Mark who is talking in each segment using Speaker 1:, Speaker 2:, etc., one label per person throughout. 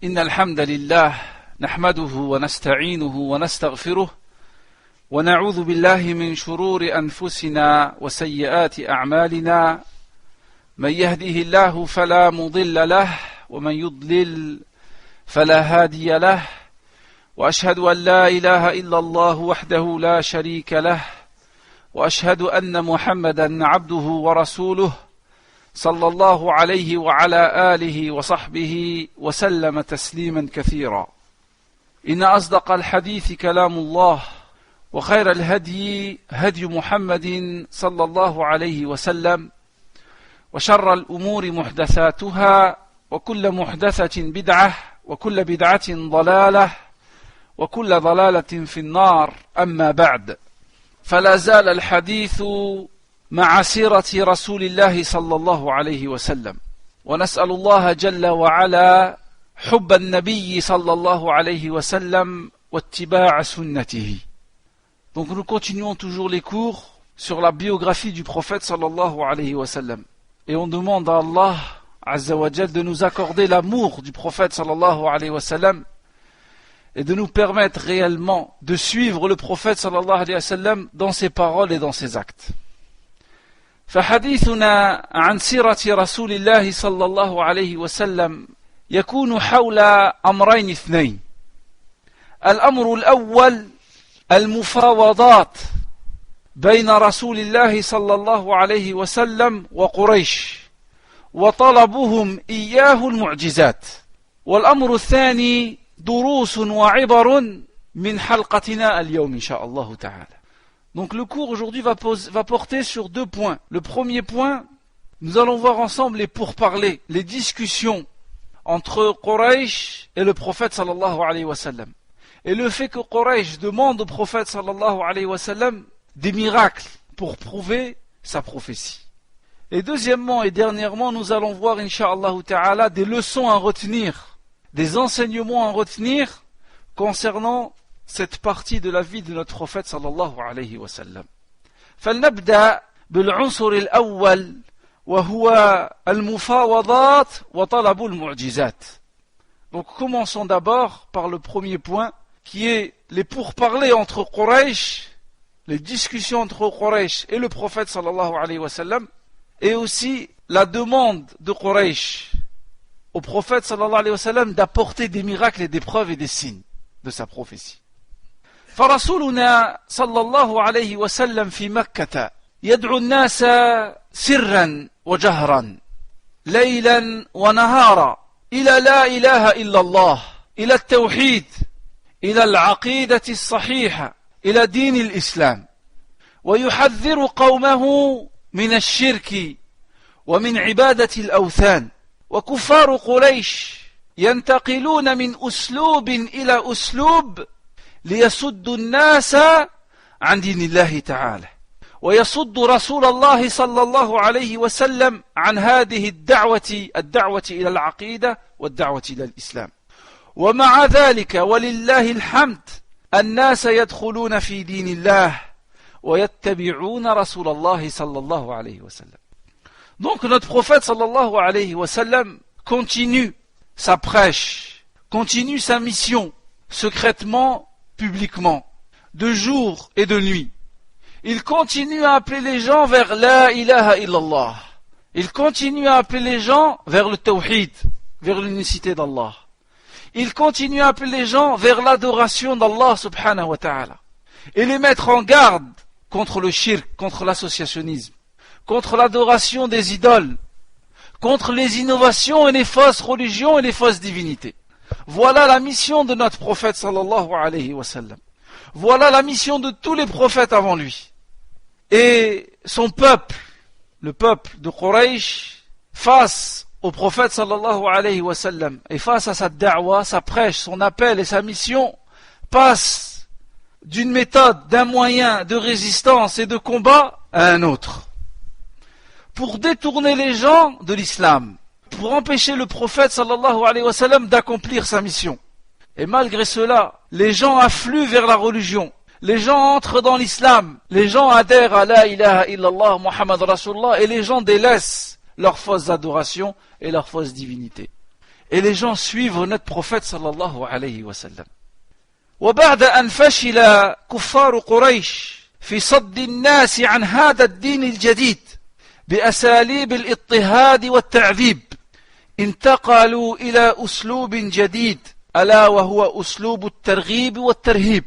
Speaker 1: إن الحمد لله نحمده ونستعينه ونستغفره ونعوذ بالله من شرور أنفسنا وسيئات أعمالنا من يهده الله فلا مضل له ومن يضلل فلا هادي له وأشهد أن لا إله إلا الله وحده لا شريك له وأشهد أن محمدا عبده ورسوله صلى الله عليه وعلى آله وصحبه وسلم تسليما كثيرا. إن أصدق الحديث كلام الله وخير الهدي هدي محمد صلى الله عليه وسلم وشر الأمور محدثاتها وكل محدثة بدعة وكل بدعة ضلالة وكل ضلالة في النار. أما بعد، فلا زال الحديث مع سيرة رسول الله صلى الله عليه وسلم، ونسأل الله جل وعلا حب النبي صلى الله عليه وسلم واتباع سنته. Donc nous continuons toujours les cours sur la biographie du prophète sallallahu alayhi wa sallam. Et on demande à Allah Azza wa Jal de nous accorder l'amour du prophète sallallahu alayhi wa sallam et de nous permettre réellement de suivre le prophète sallallahu alayhi wa sallam dans ses paroles et dans ses actes. فحديثنا عن سيرة رسول الله صلى الله عليه وسلم يكون حول أمرين اثنين. الأمر الأول المفاوضات بين رسول الله صلى الله عليه وسلم وقريش وطلبهم إياه المعجزات. والأمر الثاني دروس وعبر من حلقتنا اليوم إن شاء الله تعالى. Donc le cours aujourd'hui va porter sur deux points. Le premier point, nous allons voir ensemble les pourparlers, les discussions entre Quraysh et le prophète sallallahu alayhi wa sallam. Et le fait que Quraysh demande au prophète sallallahu alayhi wa sallam des miracles pour prouver sa prophétie. Et deuxièmement et dernièrement, nous allons voir incha'Allah ta'ala des leçons à retenir, des enseignements à retenir concernant cette partie de la vie de notre prophète sallallahu alayhi wa sallam. فلنبدأ بالعنصر الأول وهو المفاوضات وطلب المعجزات. Donc commençons d'abord par le premier point qui est les pourparlers entre Quraysh, les discussions entre Quraysh et le prophète sallallahu alayhi wa sallam, et aussi la demande de Quraysh au prophète sallallahu alayhi wa sallam d'apporter des miracles et des preuves et des signes de sa prophétie. فرسولنا صلى الله عليه وسلم في مكة يدعو الناس سرا وجهرا ليلا ونهارا إلى لا إله إلا الله، إلى التوحيد، إلى العقيدة الصحيحة، إلى دين الإسلام، ويحذر قومه من الشرك ومن عبادة الأوثان. وكفار قريش ينتقلون من أسلوب إلى أسلوب ليصدوا الناس عن دين الله تعالى، ويصد رسول الله صلى الله عليه وسلم عن هذه الدعوة إلى العقيدة والدعوة إلى الإسلام. ومع ذلك ولله الحمد الناس يدخلون في دين الله ويتبعون رسول الله صلى الله عليه وسلم. Donc notre prophète sallallahu alayhi wa sallam continue sa prêche, continue sa mission secrètement, publiquement, de jour et de nuit. Il continue à appeler les gens vers la ilaha illallah. Il continue à appeler les gens vers le tawhid, vers l'unicité d'Allah. Il continue à appeler les gens vers l'adoration d'Allah subhanahu wa ta'ala. Et les mettre en garde contre le shirk, contre l'associationnisme, contre l'adoration des idoles, contre les innovations et les fausses religions et les fausses divinités. Voilà la mission de notre prophète sallallahu alayhi wa sallam. Voilà la mission de tous les prophètes avant lui. Et son peuple, le peuple de Quraysh, face au prophète sallallahu alayhi wa sallam et face à sa da'wa, sa prêche, son appel et sa mission, passe d'une méthode, d'un moyen de résistance et de combat à un autre. Pour détourner les gens de l'islam, pour empêcher le prophète sallallahu alayhi wa sallam d'accomplir sa mission. Et malgré cela, les gens affluent vers la religion, les gens entrent dans l'islam, les gens adhèrent à la ilaha illallah Muhammad Rasulullah et les gens délaissent leurs fausses adorations et leurs fausses divinités. et les gens suivent notre prophète sallallahu alayhi wa sallam. وبعد أن فشل كفار قريش في صد الناس عن هذا الدين الجديد بأساليب الاضطهاد والتعذيب انتقلوا إلى أسلوب جديد ألا وهو أسلوب الترغيب والترهيب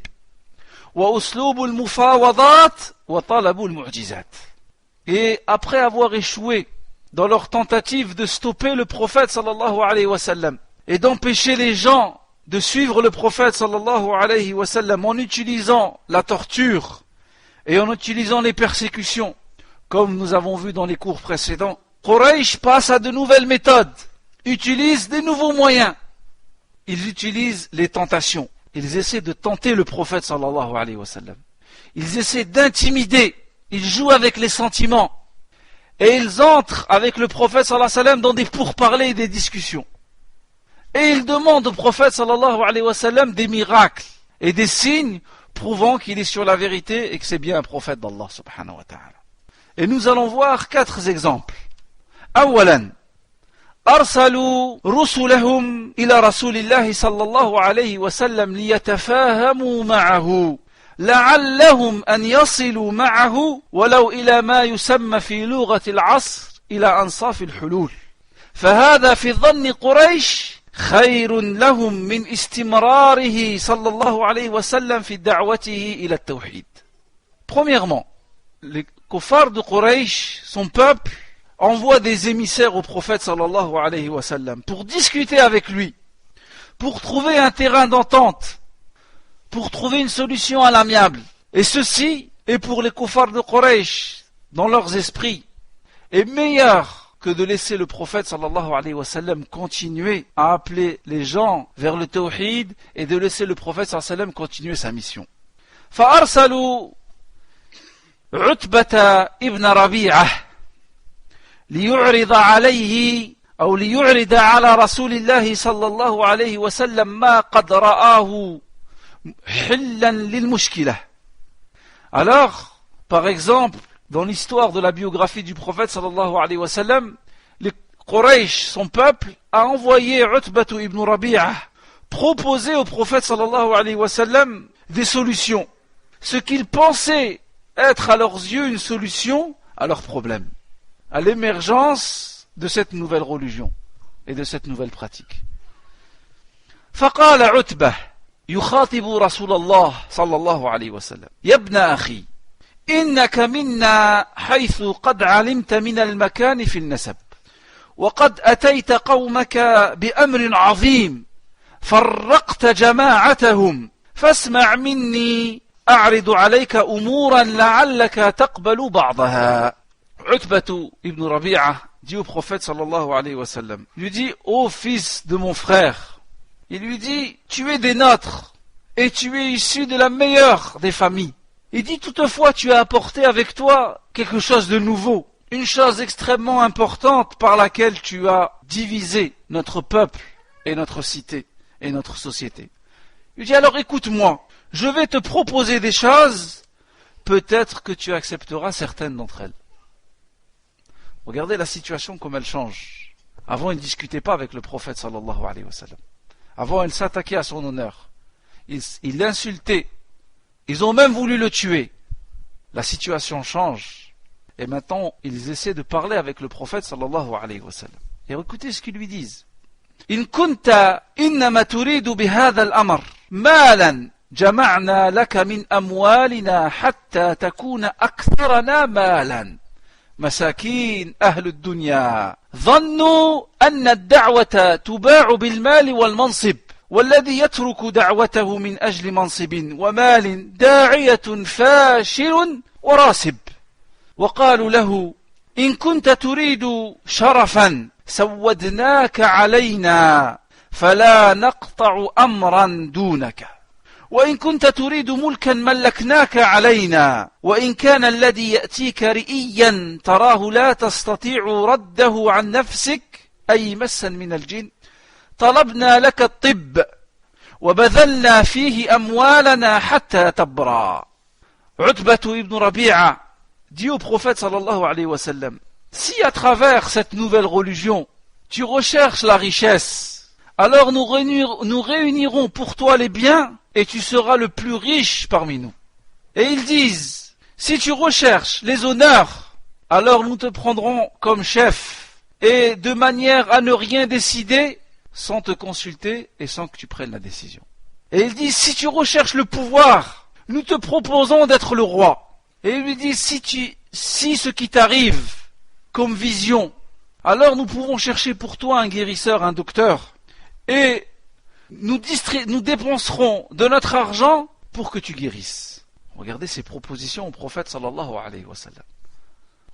Speaker 1: وأسلوب المفاوضات وطلب المعجزات. Et après avoir échoué dans leur tentative de stopper le prophète sallallahu alayhi wa sallam et d'empêcher les gens de suivre le prophète sallallahu alayhi wa sallam en utilisant la torture et en utilisant les persécutions, comme nous avons vu dans les cours précédents, Quraysh passe à de nouvelles méthodes, utilise des nouveaux moyens. Ils utilisent les tentations. Ils essaient de tenter le prophète sallallahu alayhi wa sallam. Ils essaient d'intimider. Ils jouent avec les sentiments. Et ils entrent avec le prophète sallallahu alayhi wa sallam dans des pourparlers et des discussions. Et ils demandent au prophète sallallahu alayhi wa sallam des miracles et des signes prouvant qu'il est sur la vérité et que c'est bien un prophète d'Allah subhanahu wa ta'ala. Et nous allons voir 4 exemples. أولا أرسلوا رسلهم إلى رسول الله صلى الله عليه وسلم ليتفاهموا معه لعلهم أن يصلوا معه ولو إلى ما يسمى في لغة العصر إلى أنصاف الحلول فهذا في ظن قريش خير لهم من استمراره صلى الله عليه وسلم في دعوته إلى التوحيد. Premièrement, les kuffars de Quraysh, son peuple, envoie des émissaires au prophète sallallahu alayhi wa sallam pour discuter avec lui, pour trouver un terrain d'entente, pour trouver une solution à l'amiable. Et ceci est pour les kuffars de Quraysh, dans leurs esprits, est meilleur que de laisser le prophète sallallahu alayhi wa sallam continuer à appeler les gens vers le tawhid et de laisser le prophète sallallahu alayhi wa sallam continuer sa mission. فأرسلوا عتبة ابن ربيعة ليعرض عليه أو ليعرض على رسول الله صلى الله عليه وسلم ما قد رآه حلا للمشكلة. Alors, par exemple, dans l'histoire de la biographie du prophète sallallahu alayhi wa sallam, les Quraysh, son peuple, a envoyé Utbah ibn Rabi'ah proposer au prophète sallallahu alayhi wa sallam des solutions, ce qu'ils pensaient être à leurs yeux une solution à leurs problèmes, à l'émergence de cette nouvelle religion et de cette nouvelle pratique. فقال عتبة يخاطب رسول الله صلى الله عليه وسلم يا ابن أخي إنك منا حيث قد علمت من المكان في النسب وقد أتيت قومك بأمر عظيم فرقت جماعتهم فاسمع مني أعرض عليك أمورا لعلك تقبل بعضها. Utbah ibn Rabi'ah dit au prophète sallallahu alayhi wa sallam, il lui dit, ô fils de mon frère, il lui dit, tu es des nôtres et tu es issu de la meilleure des familles. Il dit, toutefois tu as apporté avec toi quelque chose de nouveau, une chose extrêmement importante par laquelle tu as divisé notre peuple et notre cité et notre société. Il lui dit, alors écoute-moi, je vais te proposer des choses, peut-être que tu accepteras certaines d'entre elles. Regardez la situation comme elle change. Avant, il ne discutait pas avec le prophète sallallahu alayhi wa sallam. Avant, il s'attaquait à son honneur. Il l'insultait. Ils ont même voulu le tuer. La situation change. Et maintenant, ils essaient de parler avec le prophète sallallahu alayhi wa sallam. Et écoutez ce qu'ils lui disent. إن كنت إنما تريد بهذا الأمر مالا جمعنا لك من أموالنا حتى تكون أكثرنا مالا مساكين أهل الدنيا ظنوا أن الدعوة تباع بالمال والمنصب والذي يترك دعوته من أجل منصب ومال داعية فاشل وراسب وقالوا له إن كنت تريد شرفا سودناك علينا فلا نقطع أمرا دونك وإن كنت تريد ملكا ملكناك علينا وإن كان الذي يأتيك رئيا تراه لا تستطيع رده عن نفسك أي مسا من الجن طلبنا لك الطب وبذلنا فيه أموالنا حتى تبرى. Utbah ibn Rabi'a dit au prophète sallallahu alayhi wa sallam, si à travers cette nouvelle religion tu recherches la richesse alors nous réunirons pour toi les biens et tu seras le plus riche parmi nous. Et ils disent, si tu recherches les honneurs, alors nous te prendrons comme chef et de manière à ne rien décider sans te consulter et sans que tu prennes la décision. Et ils disent, si tu recherches le pouvoir, nous te proposons d'être le roi. Et ils lui disent, si ce qui t'arrive comme vision, alors nous pouvons chercher pour toi un guérisseur, un docteur, et nous dépenserons de notre argent pour que tu guérisses. Regardez ces propositions au prophète sallallahu alayhi wa sallam.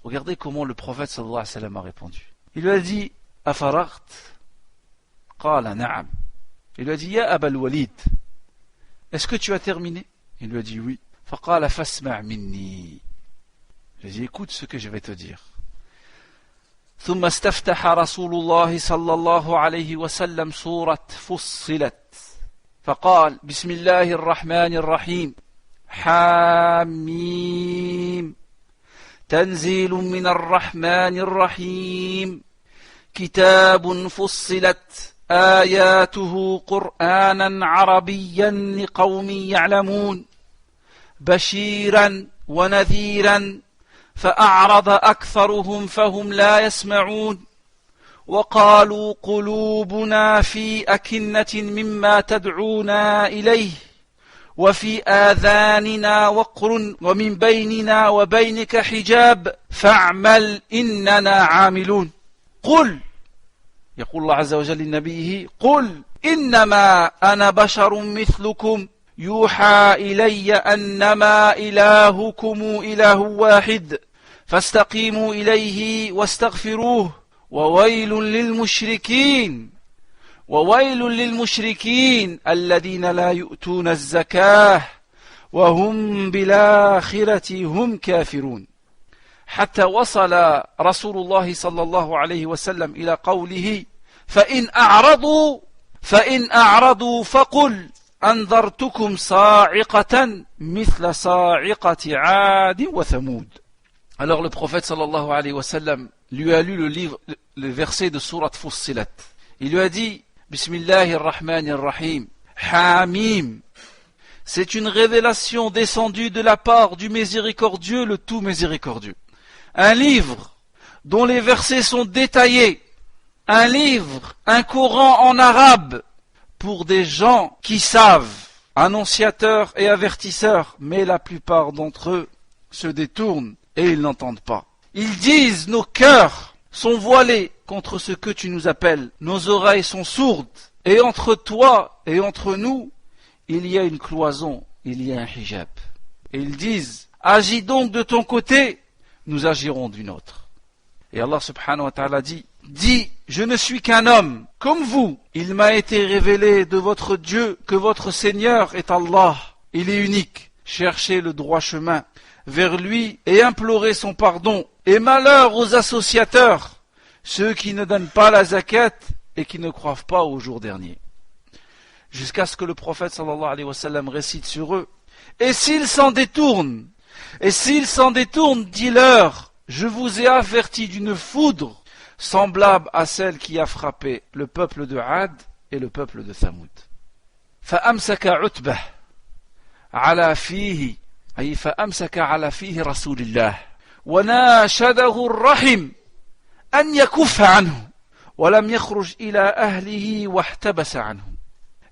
Speaker 1: Regardez comment le prophète sallallahu alayhi wa sallam a répondu. Il lui a dit, Afaragt? Qala na'am. Il lui a dit, Ya Abal Walid, est-ce que tu as terminé? Il lui a dit oui. Faqala fasma' minni. Il lui a dit, écoute ce que je vais te dire. ثم استفتح رسول الله صلى الله عليه وسلم سورة فصلت فقال بسم الله الرحمن الرحيم حاميم تنزيل من الرحمن الرحيم كتاب فصلت آياته قرآنا عربيا لقوم يعلمون بشيرا ونذيرا فأعرض أكثرهم فهم لا يسمعون وقالوا قلوبنا في أكنة مما تدعونا إليه وفي آذاننا وقر ومن بيننا وبينك حجاب فاعمل إننا عاملون قل يقول الله عز وجل لنبيه قل إنما أنا بشر مثلكم يوحى إلي أنما إلهكم إله واحد فاستقيموا إليه واستغفروه وويل للمشركين الذين لا يؤتون الزكاة وهم بالآخرة هم كافرون حتى وصل رسول الله صلى الله عليه وسلم إلى قوله فإن أعرضوا فقل أنذرتكم صاعقة مثل صاعقة عاد وثمود. Alors le prophète sallallahu alayhi wa sallam lui a lu le verset de sourate Fussilat. Il lui a dit Bismillahir Rahmanir Rahim Hamim. C'est une révélation descendue de la part du miséricordieux, le tout miséricordieux. Un livre dont les versets sont détaillés. Un livre, un Coran en arabe pour des gens qui savent, annonciateurs et avertisseurs, mais la plupart d'entre eux se détournent et ils n'entendent pas. Ils disent, nos cœurs sont voilés contre ce que tu nous appelles, nos oreilles sont sourdes, et entre toi et entre nous, il y a une cloison, il y a un hijab. Et ils disent, agis donc de ton côté, nous agirons d'une autre. Et Allah subhanahu wa ta'ala dit, je ne suis qu'un homme, comme vous. Il m'a été révélé de votre Dieu que votre Seigneur est Allah. Il est unique. Cherchez le droit chemin vers lui et implorez son pardon. Et malheur aux associateurs, ceux qui ne donnent pas la zakat et qui ne croient pas au jour dernier. Jusqu'à ce que le prophète sallallahu alayhi wa sallam récite sur eux. Et s'ils s'en détournent, dis-leur, je vous ai averti d'une foudre semblable à celle qui a frappé le peuple de Ad et le peuple de Thamoud. فأمسك عتبة على فيه أي فأمسك على فيه رسول الله وناشده الرحم أن يكف عنه ولم يخرج إلى أهله واحتبس عنه.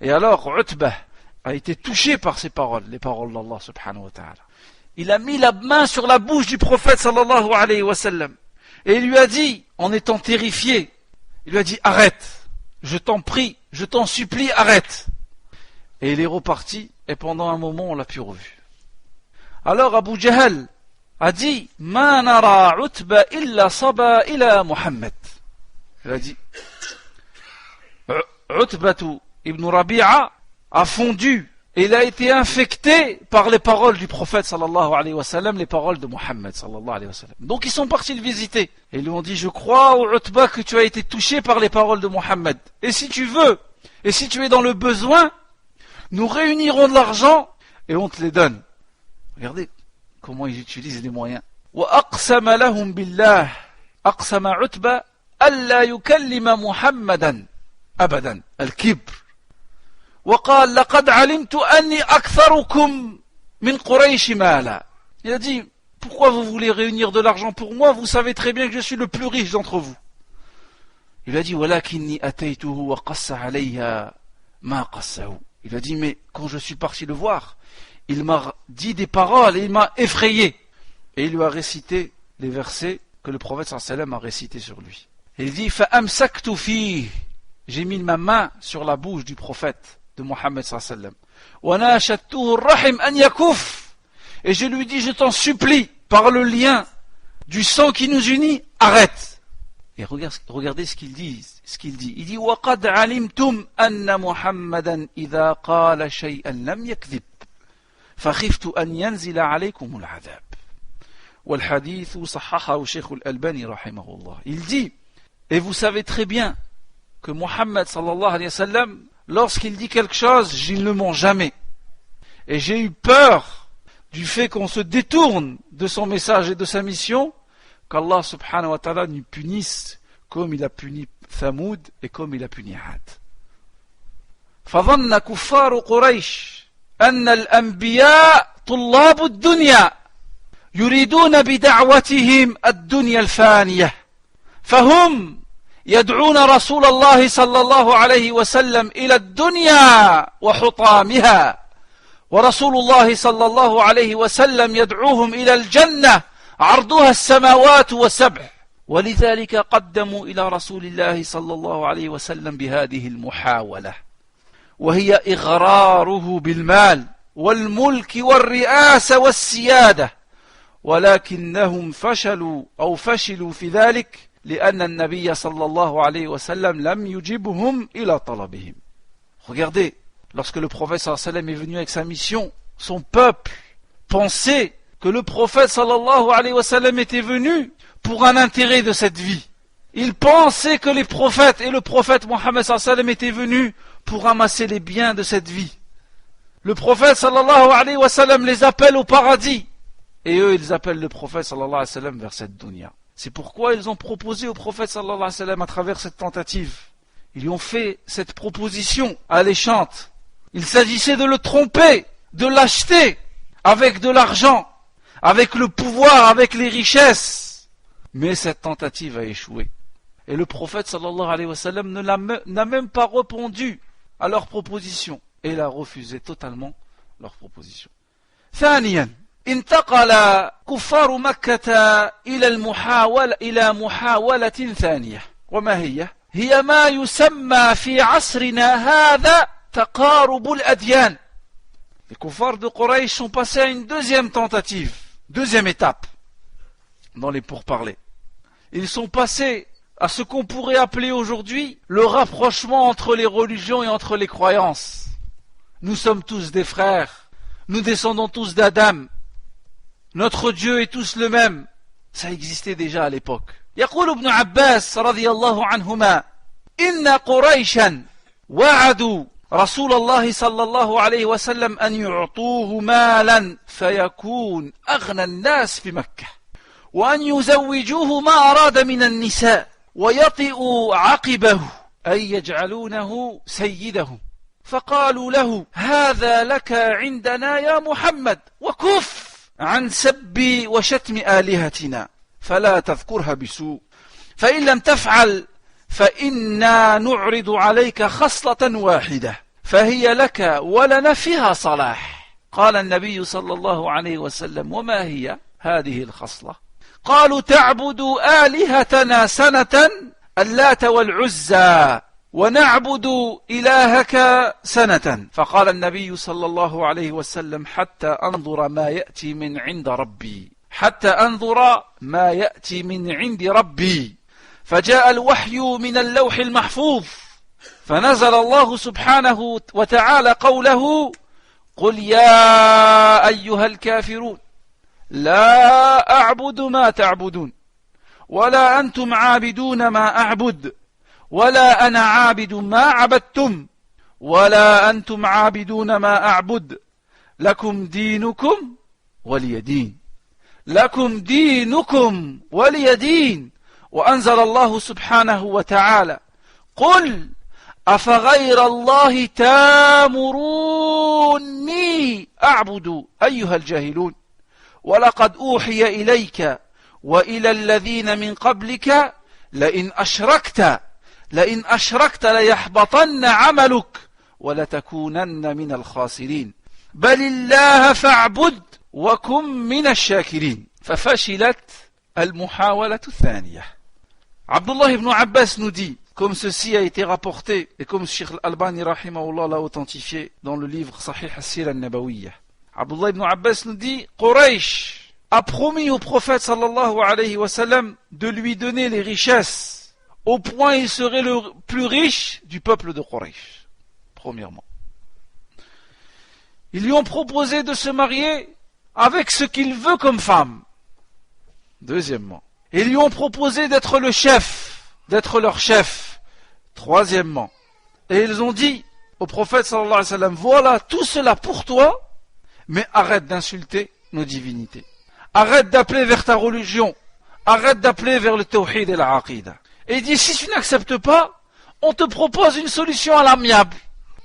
Speaker 1: Et alors Utbah a été touché par ces paroles, les paroles d'Allah subhanahu wa ta'ala. Il a mis la main sur la bouche du prophète sallallahu alayhi wa sallam. Et il lui a dit, en étant terrifié, il lui a dit, arrête, je t'en prie, je t'en supplie, arrête. Et il est reparti, et pendant un moment, on l'a plus revu. Alors Abu Jahl a dit, Ma nara Utba illa saba ila Muhammad. Il a dit, Utbatu ibn Rabi'a a fondu, et il a été infecté par les paroles du prophète sallallahu alayhi wa sallam, les paroles de Muhammad sallallahu alayhi wa sallam. Donc ils sont partis le visiter. Et ils lui ont dit, je crois au Utbah que tu as été touché par les paroles de Muhammad. Et si tu veux, et si tu es dans le besoin, nous réunirons de l'argent et on te les donne. Regardez comment ils utilisent les moyens. وَأَقْسَمَ لَهُمْ بِاللَّهِ أَقْسَمَ عُتْبَةً أَلَّا يُكَلِّمَ مُحَمَّدًا أبدا الكبر. وقال لقد علمت أني أكثركم من قريش مالا. Il a dit, pourquoi vous voulez réunir de l'argent pour moi? Vous savez très bien que je suis le plus riche d'entre vous. Il a dit, ولكني أتيته وقص علي ما قصه. Il a dit, mais quand je suis parti le voir, il m'a dit des paroles et il m'a effrayé. Et il lui a récité les versets que le prophète sallallahu alayhi wa sallam a récités sur lui. Et il dit, فَأَمْسَكْتُ فِيهِ. J'ai mis ma main sur la bouche du prophète de Mohammed sallallahu alayhi wa sallam. وَنَاشَدْتُهُ الرَّحِمْ أَنْ يَكُفْ. Et je lui dis, je t'en supplie, par le lien du sang qui nous unit, arrête. Et regardez ce qu'il dit. Il dit, وَقَدْ عَلِمْتُمْ أَنَّ مُحَمَّدًا إِذَا قَالَ شَيْئًا لَمْ يَكْذِبْ فَخِفْتُ أَنْ يَنْزِلَ عَلَيْكُمُ الْعَذَابِ. وَالْحَدِيثُ صَحَّحَهُ شيخ الألباني رحمه الله. Il dit, et vous savez très bien que Mohammed sallallahu alayhi wa sallam, lorsqu'il dit quelque chose, je ne le mens jamais. Et j'ai eu peur du fait qu'on se détourne de son message et de sa mission, qu'Allah subhanahu wa ta'ala nous punisse comme il a puni Thamoud et comme il a puni Had. فظن كفار قريش أن الأنبياء طلاب الدنيا يريدون بدعوتهم الدنيا الفانية فهم يدعون رسول الله صلى الله عليه وسلم إلى الدنيا وحطامها ورسول الله صلى الله عليه وسلم يدعوهم إلى الجنة عرضها السماوات والسبع ولذلك قدموا إلى رسول الله صلى الله عليه وسلم بهذه المحاولة وهي إغراره بالمال والملك والرئاسة والسيادة ولكنهم فشلوا في ذلك لأن النبي صلى الله عليه وسلم لم يجبهم إلى طلبهم. Regardez, lorsque le prophète sallallahu alayhi wa sallam est venu avec sa mission, son peuple pensait que le prophète sallallahu alayhi wa sallam était venu pour un intérêt de cette vie. Il pensait que les prophètes et le prophète Mohammed sallallahu alayhi wa sallam étaient venus pour ramasser les biens de cette vie. Le prophète sallallahu alayhi wa sallam les appelle au paradis et eux ils appellent le prophète sallallahu alayhi wa sallam vers cette dunya. C'est pourquoi ils ont proposé au prophète sallallahu alayhi wa sallam à travers cette tentative. Ils lui ont fait cette proposition alléchante. Il s'agissait de le tromper, de l'acheter avec de l'argent, avec le pouvoir, avec les richesses. Mais cette tentative a échoué. Et le prophète sallallahu alayhi wa sallam n'a même pas répondu à leur proposition. Et il a refusé totalement leur proposition. ثانيا انتقل كفار مكة إلى محاولة ثانية وما هي ما يسمى في عصرنا هذا تقارب الأديان. Les kuffars de Quraysh sont passés à une deuxième tentative, deuxième étape dans les pourparlers. Ils sont passés à ce qu'on pourrait appeler aujourd'hui le rapprochement entre les religions et entre les croyances. Nous sommes tous des frères, nous descendons tous d'Adam, notre Dieu est tous le même. Ça existait déjà à l'époque. يقول ابن عباس رضي الله عنهما إن قريشا وعدوا رسول الله صلى الله عليه وسلم أن يعطوه مالا فيكون أغنى الناس في مكة وأن يزوجوه ما أراد من النساء ويطئوا عقبه أي يجعلونه سيده فقالوا له هذا لك عندنا يا محمد وكف عن سب وشتم آلهتنا فلا تذكرها بسوء فإن لم تفعل فإنا نعرض عليك خصلة واحدة فهي لك ولنا فيها صلاح. قال النبي صلى الله عليه وسلم وما هي هذه الخصلة؟ قالوا تعبد آلهتنا سنة اللات والعزى ونعبد إلهك سنة. فقال النبي صلى الله عليه وسلم حتى أنظر ما يأتي من عند ربي حتى أنظر ما يأتي من عند ربي. فجاء الوحي من اللوح المحفوظ فنزل الله سبحانه وتعالى قوله قل يا أيها الكافرون لا أعبد ما تعبدون ولا أنتم عابدون ما أعبد ولا أنا عابد ما عبدتم ولا أنتم عابدون ما أعبد لكم دينكم ولي دين لكم دينكم ولي دين. وأنزل الله سبحانه وتعالى قل أفغير الله تامروني أعبد أيها الجاهلون ولقد أوحي إليك وإلى الذين من قبلك لئن أشركت ليحبطن عملك ولتكونن من الخاسرين بل الله فاعبد وكن من الشاكرين. ففشلت المحاولة الثانية. Abdullah ibn Abbas nous dit, comme ceci a été rapporté et comme Cheikh Al-Albani rahimahullah l'a authentifié dans le livre Sahih As-Sira An-Nabawiyya. Abdullah ibn Abbas nous dit, Quraysh a promis au prophète sallallahu alayhi wa sallam de lui donner les richesses au point il serait le plus riche du peuple de Quraysh. Premièrement. Ils lui ont proposé de se marier avec ce qu'il veut comme femme. Deuxièmement. Ils lui ont proposé d'être le chef, d'être leur chef. Troisièmement. Et ils ont dit au prophète sallallahu alayhi wa sallam, voilà tout cela pour toi, mais arrête d'insulter nos divinités. Arrête d'appeler vers ta religion. Arrête d'appeler vers le tawhid et la aqida. Et il dit, si tu n'acceptes pas, on te propose une solution à l'amiable.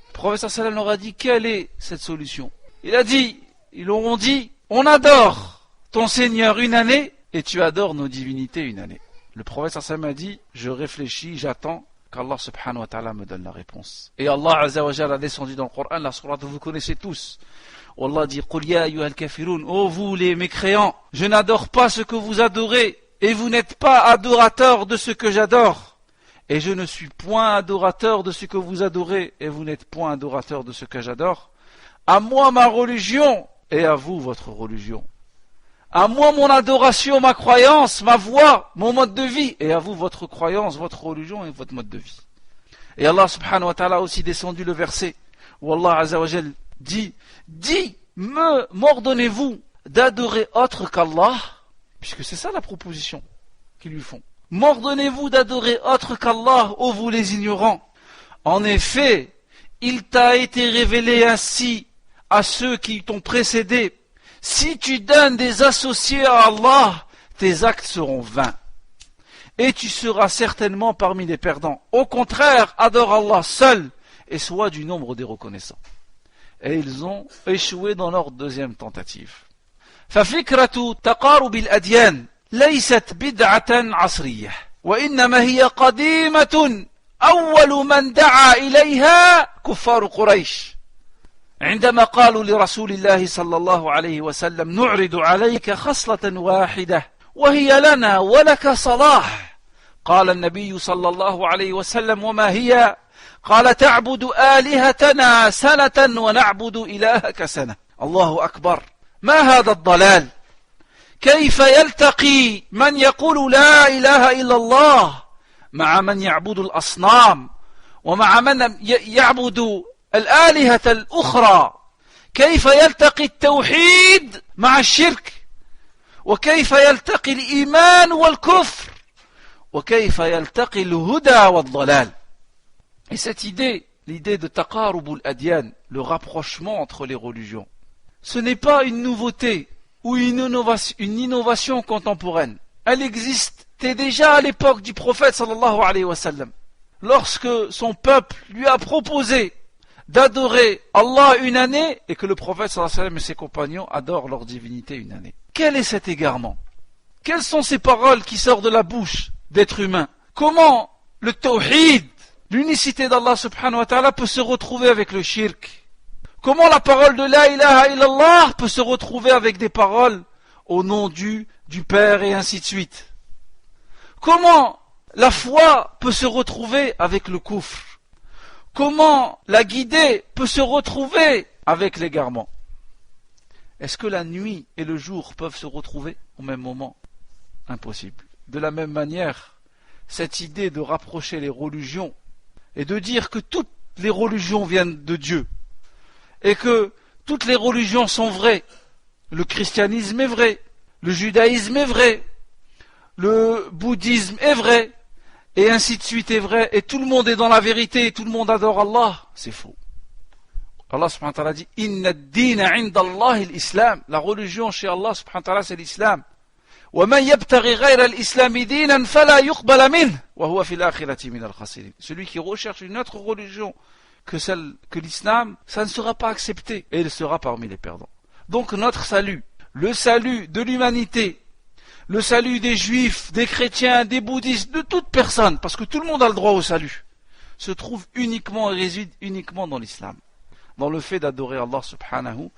Speaker 1: Le prophète sallallahu alayhi wa sallam leur a dit, quelle est cette solution? Ils leur ont dit, on adore ton Seigneur une année, et tu adores nos divinités une année. Le prophète sallallahu alayhi wa sallam a dit, je réfléchis, j'attends qu'Allah subhanahu wa ta'ala me donne la réponse. Et Allah azza wa jalla a descendu dans le Coran, la sourate que vous connaissez tous. Où Allah dit, Qul ya ayyuhal kafirun, ô vous les mécréants, je n'adore pas ce que vous adorez, et vous n'êtes pas adorateurs de ce que j'adore. Et je ne suis point adorateur de ce que vous adorez, et vous n'êtes point adorateur de ce que j'adore. À moi ma religion, et à vous votre religion. À moi mon adoration, ma croyance, ma voix, mon mode de vie, et à vous votre croyance, votre religion et votre mode de vie. Et Allah subhanahu wa ta'ala a aussi descendu le verset où Allah azza wa jal dit, m'ordonnez-vous d'adorer autre qu'Allah, puisque c'est ça la proposition qu'ils lui font. M'ordonnez-vous d'adorer autre qu'Allah, ô vous les ignorants. En effet, il t'a été révélé ainsi à ceux qui t'ont précédé. Si tu donnes des associés à Allah, tes actes seront vains. Et tu seras certainement parmi les perdants. Au contraire, adore Allah seul et sois du nombre des reconnaissants. Et ils ont échoué dans leur deuxième tentative. ففكرة تقارب الأديان ليست بدعة عصرية وإنما هي قديمة أول من دعا إليها كفار قريش عندما قالوا لرسول الله صلى الله عليه وسلم نعرض عليك خصلة واحدة وهي لنا ولك صلاح قال النبي صلى الله عليه وسلم وما هي قال تعبد آلهتنا سنة ونعبد إلهك سنة الله أكبر ما هذا الضلال كيف يلتقي من يقول لا إله إلا الله مع من يعبد الأصنام ومع من يعبد الآلهة الأخرى كيف يلتقي التوحيد مع الشرك وكيف يلتقي الإيمان والكفر وكيف يلتقي الهدى والضلال. Et cette idée, l'idée de taqarubul adyan, le rapprochement entre les religions, ce n'est pas une nouveauté ou une innovation contemporaine. Elle existait déjà à l'époque du prophète sallallahu alayhi wa sallam, lorsque son peuple lui a proposé d'adorer Allah une année et que le prophète sallallahu alayhi wa sallam et ses compagnons adorent leur divinité une année. Quel est cet égarement? Quelles sont ces paroles qui sortent de la bouche d'êtres humains? Comment le tawhid, l'unicité d'Allah subhanahu wa ta'ala peut se retrouver avec le shirk? Comment la parole de la ilaha illallah peut se retrouver avec des paroles au nom du Père et ainsi de suite? Comment la foi peut se retrouver avec le kufr? Comment la guidée peut se retrouver avec l'égarement? Est-ce que la nuit et le jour peuvent se retrouver au même moment? Impossible. De la même manière, cette idée de rapprocher les religions et de dire que toutes les religions viennent de Dieu et que toutes les religions sont vraies, le christianisme est vrai, le judaïsme est vrai, le bouddhisme est vrai, et ainsi de suite est vrai, et tout le monde est dans la vérité, et tout le monde adore Allah, c'est faux. Allah subhanahu wa ta'ala dit Inna ad-dina 'inda Allah al-Islam. La religion chez Allah subhanahu wa ta'ala c'est l'islam. وَمَنْ يَبْتَغِ غَيْرَ الْإِسْلَامِ دِينًا فَلَا يُقْبَلَ مِنْهُ وَهُوَ فِي الْآخِرَةِ مِنَ الْخَاسِرِينَ. Celui qui recherche une autre religion que celle que l'islam, ça ne sera pas accepté et il sera parmi les perdants. Donc notre salut, le salut de l'humanité, le salut des juifs, des chrétiens, des bouddhistes, de toute personne, parce que tout le monde a le droit au salut, se trouve uniquement et réside uniquement dans l'islam, dans le fait d'adorer Allah subhanahu.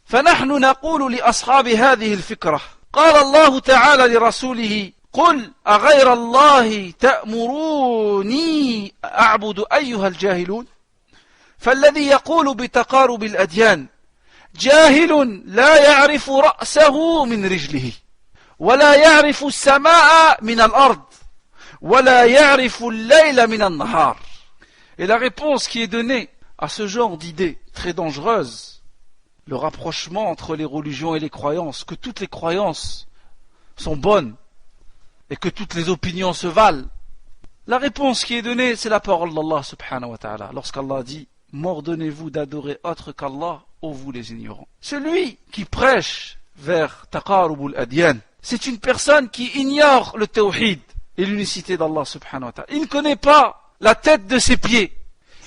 Speaker 1: فنحن نقول لأصحاب هذه الفكرة قال الله تعالى لرسوله قل أغير الله تأمروني أعبد أيها الجاهلون. فالذي يقول بتقارب الأديان جاهل لا يعرف رأسه من رجله ولا يعرف السماء من الأرض ولا يعرف الليل من النهار. Et la réponse qui est donnée à ce genre d'idées très dangereuses, le rapprochement entre les religions et les croyances, que toutes les croyances sont bonnes et que toutes les opinions se valent, la réponse qui est donnée, c'est la parole d'Allah subhanahu wa ta'ala. Lorsqu'Allah dit « M'ordonnez-vous d'adorer autre qu'Allah, ô vous les ignorants ». Celui qui prêche vers Taqarubul Adyan, c'est une personne qui ignore le tawhid et l'unicité d'Allah subhanahu wa ta'ala. Il ne connaît pas la tête de ses pieds.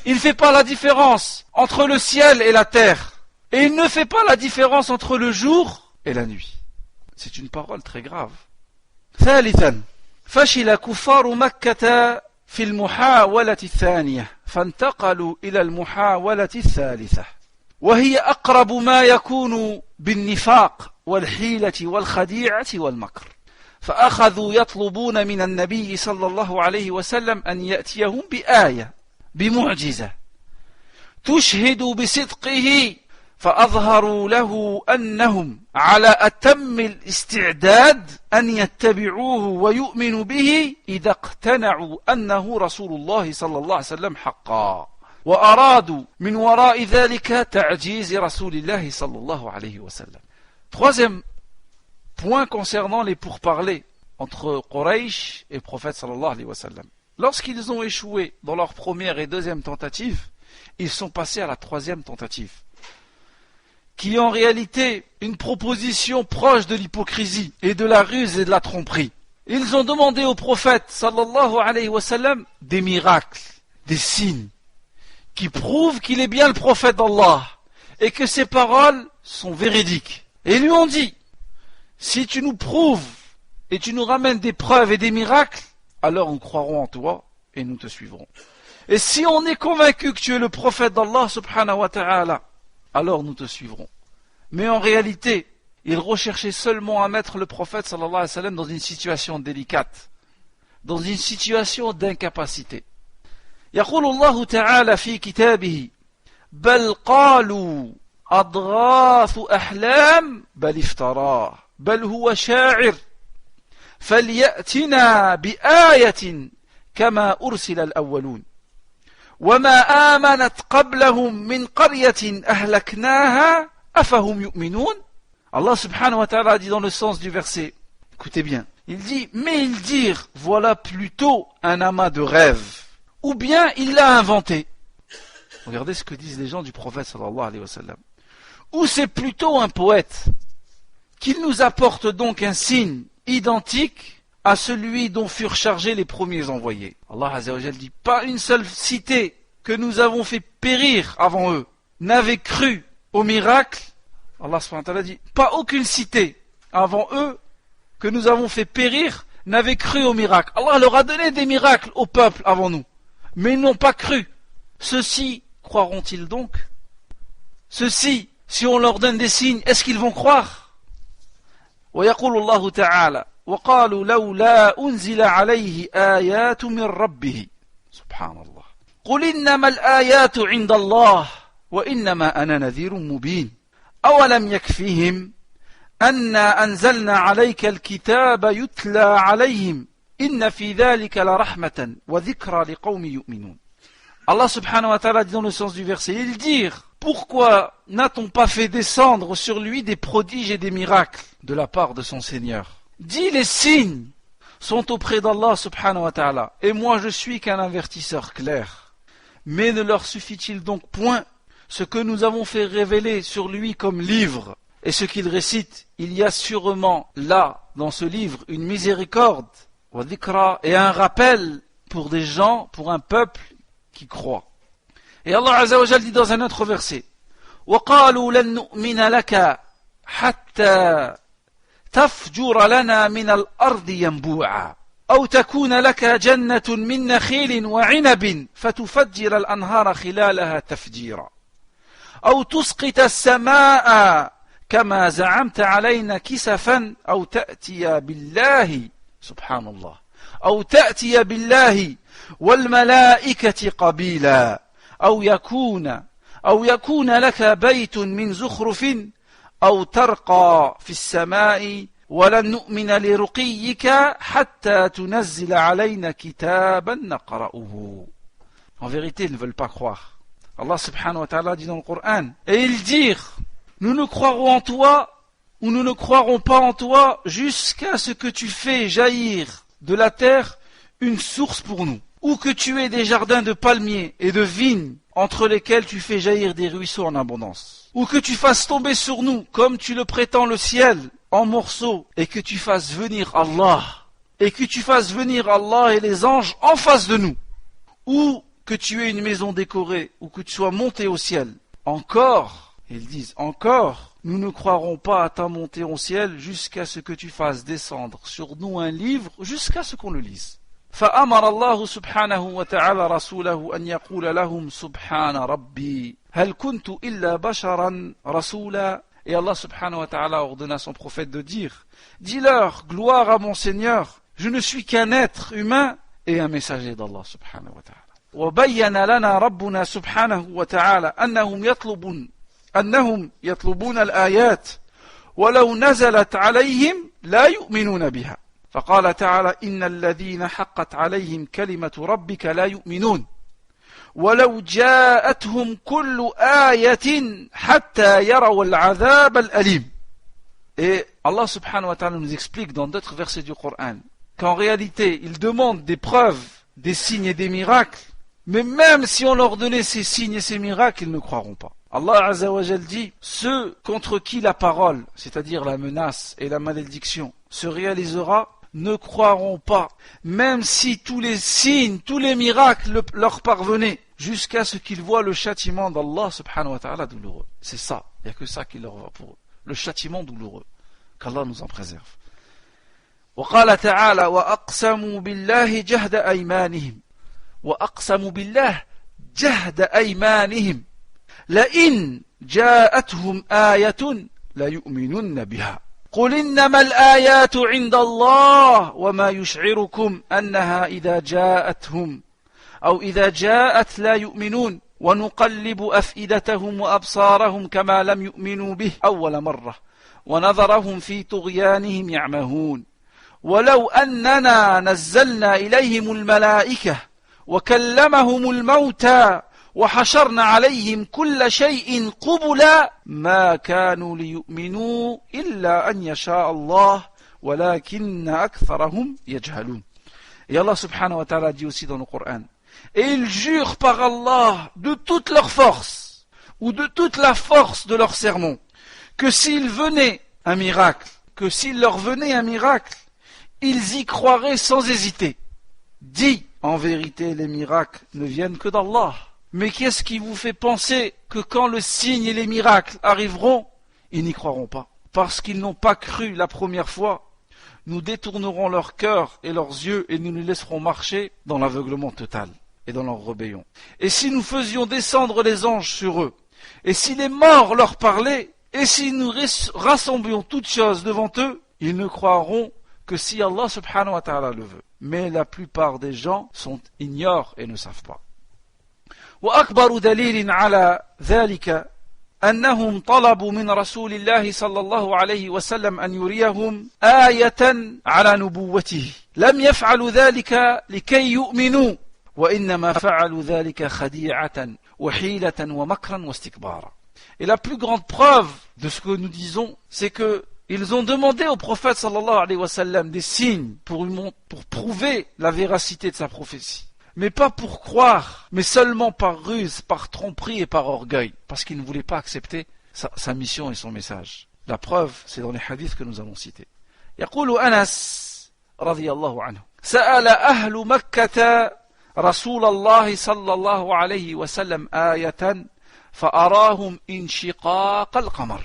Speaker 1: Il ne fait pas la différence entre le ciel et la terre. Et il ne fait pas la différence entre le jour et la nuit. C'est une parole très grave. ثالثا فشل كفار مكة في المحاولة الثانية فانتقلوا إلى المحاولة الثالثة وهي أقرب ما يكون بالنفاق والحيلة والخديعة والمكر فأخذوا يطلبون من النبي صلى الله عليه وسلم أن يأتيهم بآية بمعجزة تشهد بصدقه فأظهروا له أنهم على أتم الاستعداد أن يتبعوه ويؤمنوا به إذا اقتنعوا أنه رسول الله صلى الله عليه وسلم حقا وأرادوا من وراء ذلك تعجيز رسول الله صلى الله عليه وسلم. Troisième point concernant les pourparlers entre Quraysh et le prophète sallallahu alayhi wa sallam. Lorsqu'ils ont échoué dans leur première et deuxième tentative, ils sont passés à la troisième tentative, qui est en réalité une proposition proche de l'hypocrisie et de la ruse et de la tromperie. Ils ont demandé au prophète sallallahu alayhi wa sallam des miracles, des signes, qui prouvent qu'il est bien le prophète d'Allah et que ses paroles sont véridiques. Et ils lui ont dit, si tu nous prouves et tu nous ramènes des preuves et des miracles, alors nous croirons en toi et nous te suivrons. Et si on est convaincu que tu es le prophète d'Allah subhanahu wa ta'ala, alors nous te suivrons. Mais en réalité, ils recherchaient seulement à mettre le prophète sallallahu alayhi wa sallam dans une situation délicate, dans une situation d'incapacité. يقول الله تعالى في كتابه بل قالوا أضغاث أحلام بل افتراه بل هو شاعر فليأتنا بآية كما أرسل الأولون وما آمنت قبلهم من قرية أهلكناها أفهم يؤمنون. Allah subhanahu wa ta'ala dit dans le sens du verset, écoutez bien, il dit, mais ils dirent, voilà plutôt un amas de rêves, ou bien il l'a inventé. Regardez ce que disent les gens du prophète sallallahu alayhi wa sallam. Ou c'est plutôt un poète, qu'il nous apporte donc un signe identique à celui dont furent chargés les premiers envoyés. Allah azza wa jalla dit, pas une seule cité que nous avons fait périr avant eux n'avait cru au miracle. Allah subhanahu wa ta'ala dit, pas aucune cité avant eux que nous avons fait périr n'avait cru au miracle. Allah leur a donné des miracles au peuple avant nous, mais ils n'ont pas cru. Ceux-ci croiront-ils donc? Ceux-ci, si on leur donne des signes, est-ce qu'ils vont croire? ويقول الله تعالى وقالوا لولا أنزل عليه آيات من ربه سبحان الله قل إنما الآيات عند الله وإنما أنا نذير مبين أولم يكفيهم أنا أنزلنا عليك الكتاب يتلى عليهم إن في ذلك لرحمة وذكرى لقوم يؤمنون. Allah subhanahu wa ta'ala dit dans le sens du verset, ils dirent, pourquoi n'a-t-on pas fait descendre sur lui des prodiges et des miracles de la part de son Seigneur? Dis, les signes sont auprès d'Allah subhanahu wa ta'ala, et moi je suis qu'un avertisseur clair. Mais ne leur suffit-il donc point ce que nous avons fait révéler sur lui comme livre et ce qu'il récite, il y a sûrement là, dans ce livre, une miséricorde et un rappel pour des gens, pour un peuple qui croit. Et Allah Azza wa Jal dit dans un autre verset, وَقَالُوا لَن نُؤْمِنَ لَكَ حَتَّى تَفْجُرَ لَنَا مِنَ الْأَرْضِ يَنبُوعًا أَوْ تَكُونَ لَكَ جَنَّةٌ مِّن نَخِيلٍ وَعِنَبٍ فَتُفَجِّرَ الْأَنْهَارَ خِلَالَهَا تَفْجِيرًا أَوْ تُسْقِطَ السَّمَاءَ كَمَا زَعَمْتَ عَلَيْنَا كِسَفًا أَوْ تَأْتِيَ بِاللَّهِ سبحان الله أو تأتي بالله والملائكة قبيلا أو يكون لك بيت من زخرف أو ترقى في السماء ولن نؤمن لرقيك حتى تنزل علينا كتابا نقرأه. En vérité, ils ne veulent pas croire. Allah subhanahu wa ta'ala dit dans le Coran, et ils dirent, nous ne croirons en toi ou nous ne croirons pas en toi jusqu'à ce que tu fais jaillir de la terre une source pour nous, ou que tu aies des jardins de palmiers et de vignes entre lesquels tu fais jaillir des ruisseaux en abondance, ou que tu fasses tomber sur nous, comme tu le prétends, le ciel en morceaux, et que tu fasses venir Allah, et les anges en face de nous, ou que tu aies une maison décorée, ou que tu sois monté au ciel. Encore, ils disent, encore, nous ne croirons pas à ta montée au ciel jusqu'à ce que tu fasses descendre sur nous un livre, jusqu'à ce qu'on le lise. فأمر الله سبحانه وتعالى رسوله أن يقول لهم سبحان ربي هل كنت إلا بشرا رسولا. Et Allah subhanahu wa ta'ala ordonna à son prophète de dire, dis-leur, gloire à mon Seigneur, je ne suis qu'un être humain et un messager d'Allah subhanahu wa ta'ala. وبين لنا ربنا سبحانه وتعالى أنهم يطلبون الآيات ولو نزلت عليهم لا يؤمنون بها. فقال تعالى إن الذين حقت عليهم كلمة ربك لا يؤمنون ولو جاءتهم كل آية حتى يروا العذاب الأليم. Et Allah subhanahu wa ta'ala nous explique dans d'autres versets du Coran qu'en réalité ils demandent des preuves, des signes et des miracles, mais même si on leur donnait ces signes et ces miracles, ils ne croiront pas. Allah Azza wa Jal dit, ceux contre qui la parole, c'est-à-dire la menace et la malédiction, se réalisera, ne croiront pas, même si tous les signes, tous les miracles leur parvenaient, jusqu'à ce qu'ils voient le châtiment d'Allah subhanahu wa ta'ala douloureux. C'est ça, il n'y a que ça qui leur va pour eux, le châtiment douloureux, qu'Allah nous en préserve. وقال تعالى وأقسموا بالله جهد أيمانهم وأقسموا بالله جهد أيمانهم لئن جاءتهم آية ليؤمنن بها قل إنما الآيات عند الله وما يشعركم أنها إذا جاءت لا يؤمنون ونقلب أفئدتهم وأبصارهم كما لم يؤمنوا به أول مرة ونظرهم في طغيانهم يعمهون ولو أننا نزلنا إليهم الملائكة وكلمهم الموتى وحشرنا عليهم كل شيء قبلا ما كانوا ليؤمنوا إلا أن يشاء الله ولكن أكثرهم يجهلون. Et Allah subhanahu wa ta'ala dit aussi dans le Coran, et ils jurent par Allah de toute leur force ou de toute la force de leur sermon que s'il leur venait un miracle, ils y croiraient sans hésiter. Dis, en vérité les miracles ne viennent que d'Allah. Mais qu'est-ce qui vous fait penser que quand le signe et les miracles arriveront, ils n'y croiront pas? Parce qu'ils n'ont pas cru la première fois, nous détournerons leur cœur et leurs yeux et nous les laisserons marcher dans l'aveuglement total et dans leur rébellion. Et si nous faisions descendre les anges sur eux, et si les morts leur parlaient, et si nous rassemblions toutes choses devant eux, ils ne croiront que si Allah subhanahu wa ta'ala le veut. Mais la plupart des gens ignorent et ne savent pas. وأكبر دليل على ذلك أنهم طلبوا من رسول الله صلى الله عليه وسلم أن يريهم آية على نبوته لم يفعلوا ذلك لكي يؤمنوا وإنما فعلوا ذلك خديعة وحيلة ومكرا واستكبارا. Et la plus grande preuve de ce que nous disons, c'est que ils ont demandé au prophète sallallahu alayhi wa sallam des signes pour prouver la véracité de sa prophétie. Mais pas pour croire, mais seulement par ruse, par tromperie et par orgueil, parce qu'ils ne voulaient pas accepter sa mission et son message. La preuve, c'est dans les hadiths que nous avons cités. يقول أنس رضي الله عنه سأل أهل مكة رسول الله صلى الله عليه وسلم آية فأراهم انشقاق القمر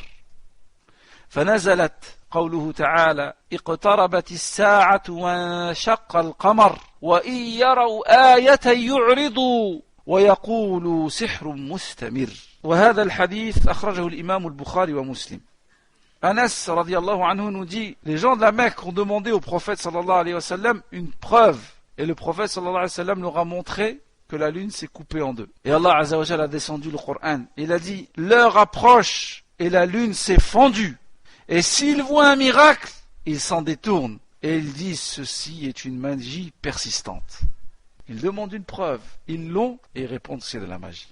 Speaker 1: فنزلت قوله تعالى اقتربت الساعة وانشق القمر وإن يروا آية يعرضوا ويقولوا سحر مستمر. وهذا الحديث أخرجه الإمام البخاري ومسلم. Anas radiallahu anhu nous dit, les gens de la Mecque ont demandé au prophète sallallahu alayhi wa sallam une preuve, et le prophète sallallahu alayhi wa sallam leur a montré que la lune s'est coupée en deux. Et Allah azza wa jalla a descendu le Coran, il a dit, l'heure approche et la lune s'est fendue, et s'ils voient un miracle, ils s'en détournent, et ils disent ceci est une magie persistante. Ils demandent une preuve, ils l'ont, et ils répondent c'est de la magie.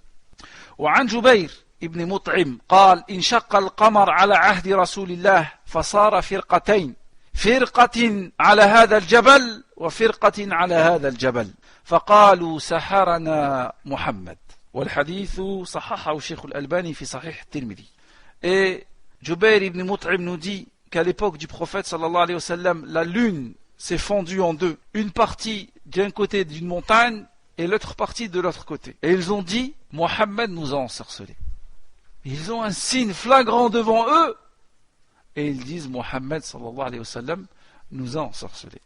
Speaker 1: وعن جبير ابن مطعم قال انشق القمر على عهد رسول الله فصار فرقتين فرقة على هذا الجبل وفرقة على هذا الجبل فقالوا سحرنا محمد والحديث صححه الشيخ الألباني في صحيح الترمذي. Et Jubayr ibn Mut'im nous dit qu'à l'époque du prophète sallallahu alayhi wa sallam, la lune s'est fendue en deux, une partie d'un côté d'une montagne et l'autre partie de l'autre côté. Et ils ont dit, Mohammed nous a ensorcelés. Ils ont un signe flagrant devant eux et ils disent Mohammed sallallahu alayhi wa sallam nous a ensorcelés.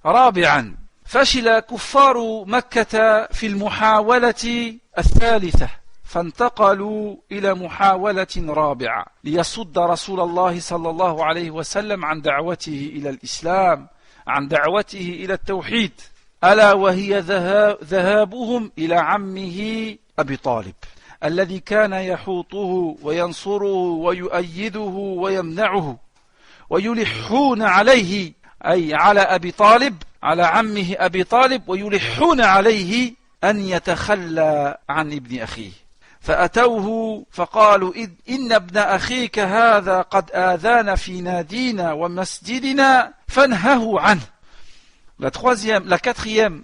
Speaker 1: رابعا فشل كفار مكة في المحاولة الثالثة فانتقلوا إلى محاولة رابعة ليصد رسول الله صلى الله عليه وسلم عن دعوته إلى الإسلام عن دعوته إلى التوحيد ألا وهي ذهابهم إلى عمه أبي طالب الذي كان يحوطه وينصره ويؤيده ويمنعه ويلحون عليه أي على أبي طالب على عمه أبي طالب ويلحون عليه أن يتخلى عن ابن أخيه فأتوه فقالوا إن ابن أخيك هذا قد آذانا في نادينا ومسجدنا فانهه عنه. La quatrième,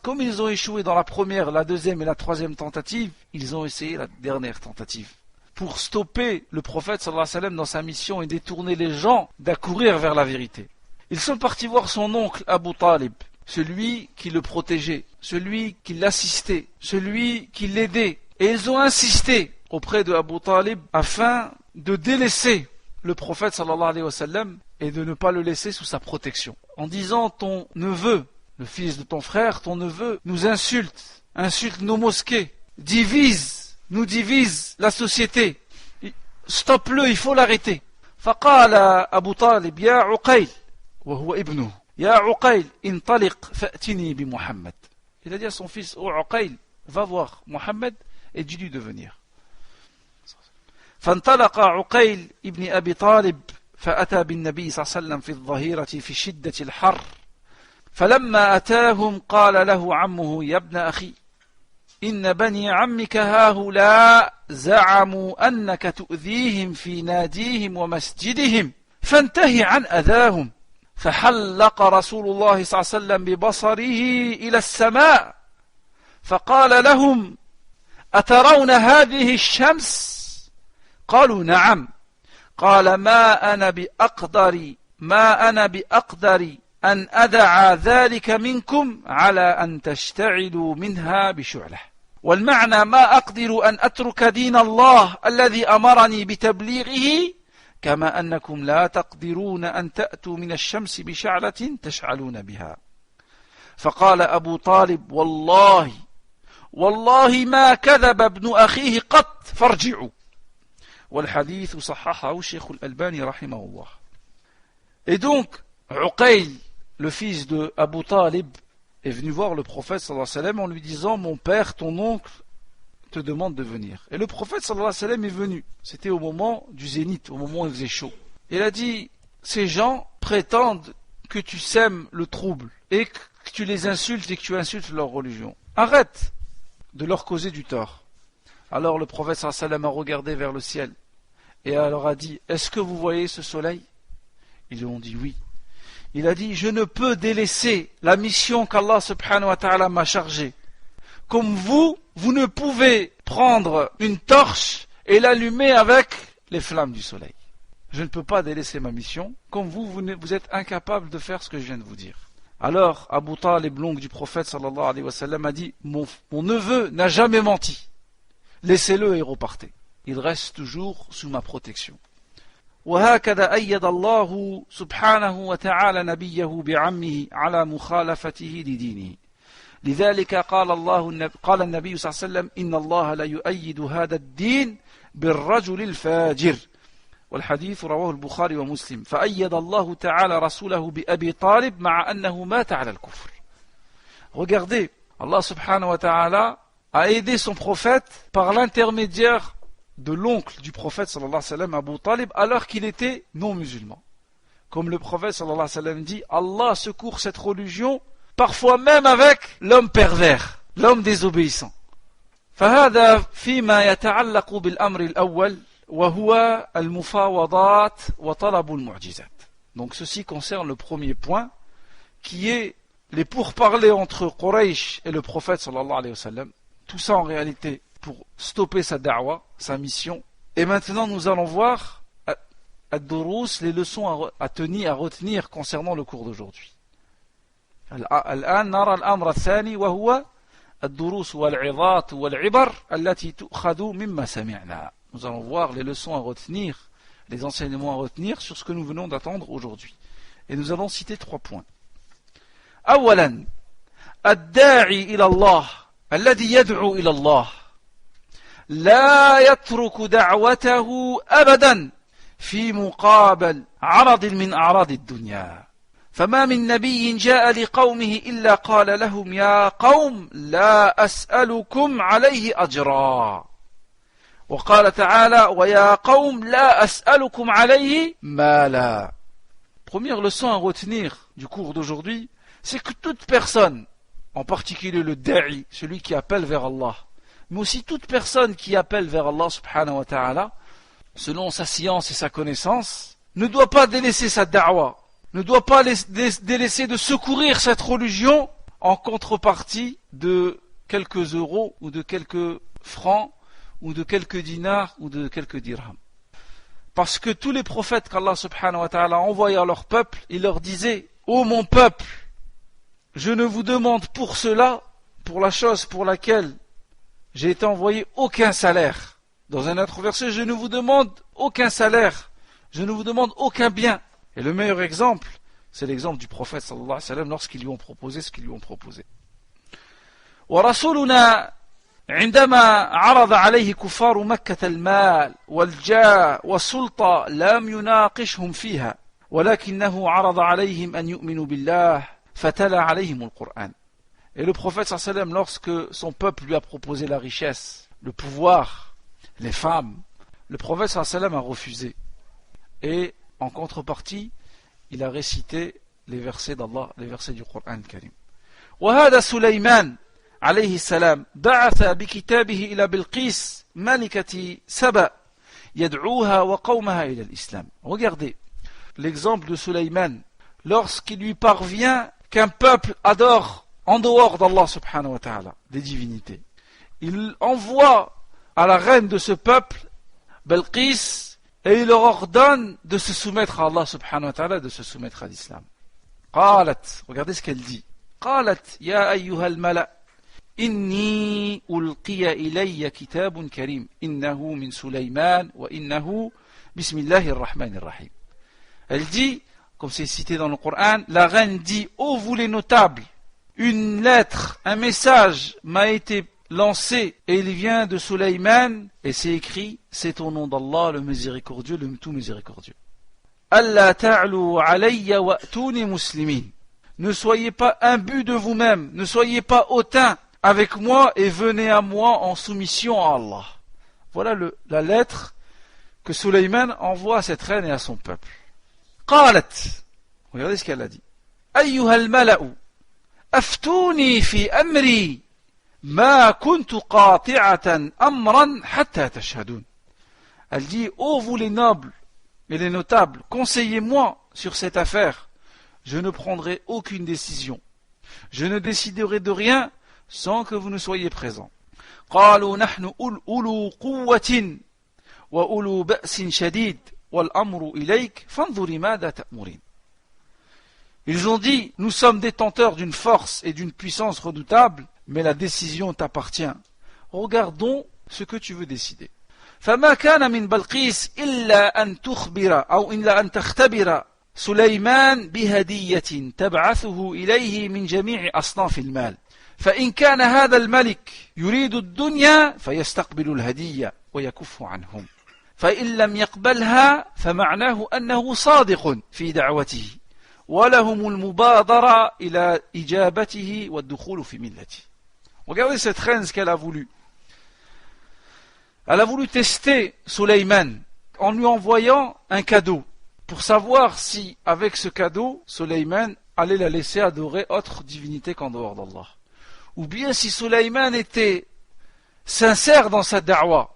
Speaker 1: comme ils ont échoué dans la première, la deuxième et la troisième tentative, ils ont essayé la dernière tentative pour stopper le prophète sallallahu alayhi wa sallam dans sa mission et détourner les gens d'accourir vers la vérité. Ils sont partis voir son oncle Abu Talib, celui qui le protégeait, celui qui l'assistait, celui qui l'aidait. Et ils ont insisté auprès de Abu Talib afin de délaisser le prophète sallallahu alayhi wa sallam et de ne pas le laisser sous sa protection. En disant ton neveu, le fils de ton frère, ton neveu, nous insulte nos mosquées, nous divise la société. Stoppe-le, il faut l'arrêter. فقال أبو طالب يا عقيل وهو ابنه يا عقيل انطلق فأتني بمحمد. Il a dit à son fils, oh Uqayl, va voir Mohammed et dis-lui de venir. فانطلق عقيل ابن أبي طالب فأتى بالنبي صلى الله عليه وسلم في الظهيرة في شدة الحر فلما أتاهم قال له عمه يا ابن أخي إن بني عمك هؤلاء زعموا أنك تؤذيهم في ناديهم ومسجدهم فانتهي عن أذاهم فحلق رسول الله صلى الله عليه وسلم ببصره إلى السماء فقال لهم أترون هذه الشمس؟ قالوا نعم. قال ما أنا بأقدر أن أدع ذلك منكم على أن تشتعلوا منها بشعلة. والمعنى ما أقدر أن أترك دين الله الذي أمرني بتبليغه كما أنكم لا تقدرون أن تأتوا من الشمس بشعلة تشعلون بها. فقال أبو طالب والله ما كذب ابن أخيه قط فارجعوا. والحديث صححه الشيخ الألباني رحمه الله. Et donc, Uqayl, le fils de Abu Talib, est venu voir le prophète sallallahu alayhi wa sallam en lui disant mon père, ton oncle, te demande de venir. Et le prophète sallallahu alayhi wa sallam est venu. C'était au moment du zénith, au moment où il faisait chaud. Il a dit ces gens prétendent que tu sèmes le trouble et que tu les insultes et que tu insultes leur religion. Arrête de leur causer du tort. Alors le prophète sallallahu alayhi wa sallam a regardé vers le ciel et alors a dit est-ce que vous voyez ce soleil? Ils ont dit oui. Il a dit je ne peux délaisser la mission qu'Allah subhanahu wa ta'ala m'a chargée. Comme vous ne pouvez prendre une torche et l'allumer avec les flammes du soleil. je ne peux pas délaisser ma mission, comme vous êtes incapable de faire ce que je viens de vous dire. Alors, Abu Talib, l'oncle du prophète sallallahu alayhi wa sallam, a dit, mon neveu n'a jamais menti. Laissez-le et repartez. Il reste toujours sous ma protection. وهكذا أيد الله سبحانه وتعالى نبيه بعمه على مخالفته لدينه. لذلك قال النبي صلى الله عليه وسلم إن الله لا يؤيد هذا الدين بالرجل الفاجر. والحديث رواه البخاري ومسلم. فأيد الله تعالى رسوله بأبي طالب مع أنه مات على الكفر. Regardez, Allah subhanahu wa ta'ala a aidé son prophète par l'intermédiaire de l'oncle du prophète sallallahu alayhi wa sallam, Abu Talib, alors qu'il était non musulman. Comme le prophète sallallahu alayhi wa sallam dit, Allah secourt cette religion parfois même avec l'homme pervers, l'homme désobéissant. فهذا فيما يتعلق بالأمر الأول وهو المفاوضات وطلب المعجزات. Donc ceci concerne le premier point, qui est les pourparlers entre Quraysh et le prophète sallallahu alayhi wa sallam. Tout ça en réalité pour stopper sa da'wa, sa mission. Et maintenant nous allons voir ad-durus, les leçons à retenir concernant le cours d'aujourd'hui. الآن نرى الأمر الثاني وهو الدروس والعظات والعبر التي تؤخذ مما سمعنا. Nous allons voir les leçons à retenir, les enseignements à retenir sur ce que nous venons d'attendre aujourd'hui. Et nous allons citer 3 points. أولا الداعي إلى الله الذي يدعو إلى الله لا يترك دعوته أبدا في مقابل عرض من أعراض الدنيا. فما من نبي جاء لقومه إلا قال لهم يا قوم لا أسألكم عليه أجرا. وقال تعالى ويا قوم لا أسألكم عليه مالا. Première leçon à retenir du cours d'aujourd'hui, c'est que toute personne, en particulier le da'i, celui qui appelle vers Allah, mais aussi toute personne qui appelle vers Allah subhanahu wa ta'ala, selon sa science et sa connaissance, ne doit pas délaisser sa da'wa, ne doit pas délaisser de secourir cette religion en contrepartie de quelques euros ou de quelques francs ou de quelques dinars ou de quelques dirhams. Parce que tous les prophètes qu'Allah subhanahu wa ta'ala a envoyés à leur peuple, il leur disait « Ô mon peuple, je ne vous demande pour cela, pour la chose pour laquelle j'ai été envoyé, aucun salaire. » Dans un autre verset, je ne vous demande aucun salaire, je ne vous demande aucun bien. Et le meilleur exemple, c'est l'exemple du prophète sallallahu alayhi wa sallam lorsqu'ils lui ont proposé ce qu'ils lui ont proposé. ورسولنا عندما عرض عليه كفار مكة المال والجاه والسلطة لم يناقشهم فيها ولكنه عرض عليهم أن يؤمنوا بالله فتلا عليهم القرآن. Et le prophète sallallahu alayhi wa sallam, lorsque son peuple lui a proposé la richesse, le pouvoir, les femmes, le prophète sallallahu alayhi wa sallam a refusé. Et en contrepartie, il a récité les versets d'Allah, les versets du Coran Karim. وهذا سليمان عليه السلام بعث بكتابه إلى بلقيس ملكة سبأ يدعوها وقومها إلى الإسلام. Regardez l'exemple de Sulayman lorsqu'il lui parvient qu'un peuple adore en dehors d'Allah subhanahu wa ta'ala des divinités. Il envoie à la reine de ce peuple, Belqis, et il leur ordonne de se soumettre à Allah subhanahu wa ta'ala, de se soumettre à l'islam. قالت, regardez ce qu'elle dit. قالت يا أيها الملأ إني ألقي إلي كتاب كريم إنه من سليمان وإنه بسم الله الرحمن الرحيم. Elle dit, comme c'est cité dans le Coran, la reine dit, ô vous les notables, une lettre, un message m'a été lancé et il vient de Sulayman et c'est écrit, c'est au nom d'Allah le miséricordieux, le tout miséricordieux. Allah ta'lu alayya wa'tuni muslimin. Ne soyez pas imbus de vous-même, ne soyez pas hautains avec moi et venez à moi en soumission à Allah. Voilà la lettre que Sulayman envoie à cette reine et à son peuple. قالت, regardez ce qu'elle a dit. أيها الملأ أفتوني في أمري ما كنت قاطعة أمرا حتى تشهدون. Elle dit, ô vous les nobles et les notables, conseillez-moi sur cette affaire. Je ne prendrai aucune décision. Je ne déciderai de rien sans que vous ne soyez présents. قالوا نحن أولو قوة وأولو بأس شديد والأمر إليك فانظري ماذا تأمرين. Ils ont dit, nous sommes détenteurs d'une force et d'une puissance redoutable, mais la décision t'appartient. Regardons ce que tu veux décider. فما كان من بلقيس إلا أن تخبر أو إلا أن تختبر سليمان بهدية تبعثه إليه من جميع أصناف المال. فإن كان هذا الملك يريد الدنيا فيستقبل الهدية ويكف عنهم. فإن لم يقبلها فمعناه أنه صادق في دعوته ولهم المبادرة إلى إجابته والدخول في ملته. Regardez cette reine, ce qu'elle a voulu. Elle a voulu tester Sulayman en lui envoyant un cadeau pour savoir si, avec ce cadeau, Sulayman allait la laisser adorer autre divinité qu'en dehors d'Allah. Ou bien si Sulayman était sincère dans sa da'wa